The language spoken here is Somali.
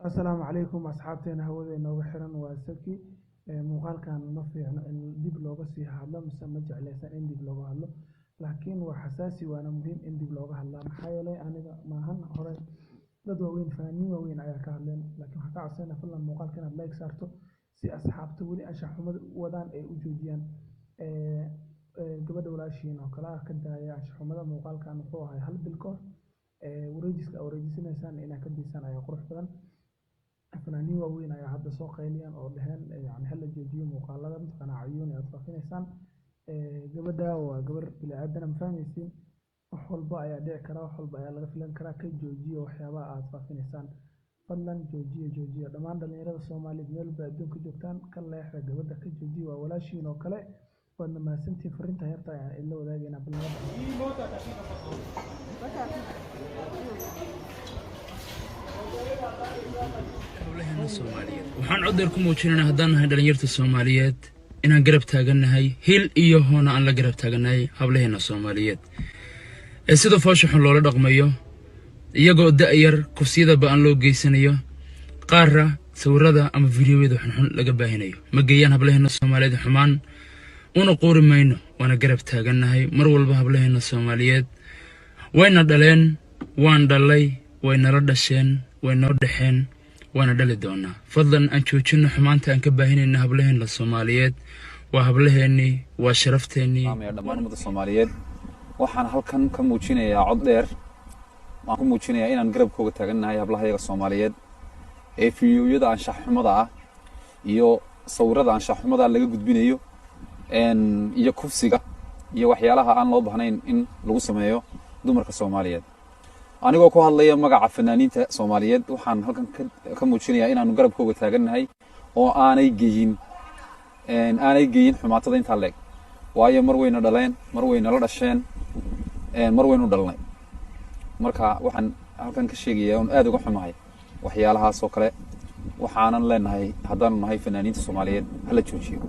السلام عليكم أصحابتنا هودا inooga xiran waa Saki muuqaalkan ma fiicno in dib looga sii hadlo mise ma jeclaysan in dib looga hadlo laakiin waa xasaasi waana muhiim in dib looga hadlo maxaa yeelay aniga maahan hore dad waaweyn fanaaniin waaweyn ayaa ka hadleen laakiin waxaan ka codsanaa fadlan muuqaalka inaad like saarto si asxaabta weli anshax xumada wadaan ay u joojiyaan gabadha walaashiin oo kale ka daaya anshax xumada muuqaalkan wuxuu ahay hal bil kahor wareejiska wareejisanaysaan inaan ka diisan ayaa qurux badan فنانين واوين ayaa hadda soo qayliyaan oo dhaheen yani hal la joojiyo muuqaalada midkana cayuun aad faafinaysaan gabadha waa gabar bini aadan ma fahmaysiin wax walba ayaa dhici kara wax walba ayaa laga filan karaa ka joojiyo waxyaabaha aad faafinaysaan fadlan joojiyo dhammaan dhalinyarada Soomaaliyeed meel ba adduunka joogtaan ka leexda gabadha ka joojiyo waa walaashiin oo kale waadna mahadsantiin fariinta heerta ayaa ila wadaagayna balnada hawlaheena Soomaaliyeed waxaan codar ku muujinaynaa haddaan nahay dhalinyarta Soomaaliyeed inaan garab taaganahay hil iyo hoona aan la garab taaganahay hawlaheena Soomaaliyeed sida foosho xun loola dhaqmayo iyagoo da'yar kufsiyada baan loo geysanayo qaarra sawirada ama fiidiyowyada xun laga baahinayo ma geeyaan hawlaheena Soomaaliyeed xumaan una qoori mayno waana garab taaganahay mar walba hawlaheena Soomaaliyeed wayna dhaleen waan dhalay wayna la dhasheen wayna dhaxeen وانا دالي دونا فضلا ان جوجينو xumaanta aan ka baahinayna hablaheena Soomaaliyeed waa hablaheeni waa sharafteeni dhammaan umada Soomaaliyeed waxaan halkan ka muujinayaa cod dheer waan ku muujinayaa inaan garabkooga taaganahay hablahayaga Soomaaliyeed ee fiidiyowyada anshax xumada ah iyo sawirada anshax xumada laga gudbinayo iyo kufsiga iyo waxyaalaha aan loo baahnayn in lagu sameeyo dumarka Soomaaliyeed anigoo ku hadlaya magaca fanaaniinta Soomaaliyeed waxaan halkan ka muujinayaa inaanu garabkooga taaganahay oo aanay geeyin xumaatada inta leeg waayo mar wayna dhaleen mar wayna la dhasheen mar waynu dhalnay marka waxaan halkan ka sheegayaa oo aad uga xumahay waxyaalahaas oo kale waxaanan leenahay haddaan nahay fanaaniinta Soomaaliyeed hala joojiyo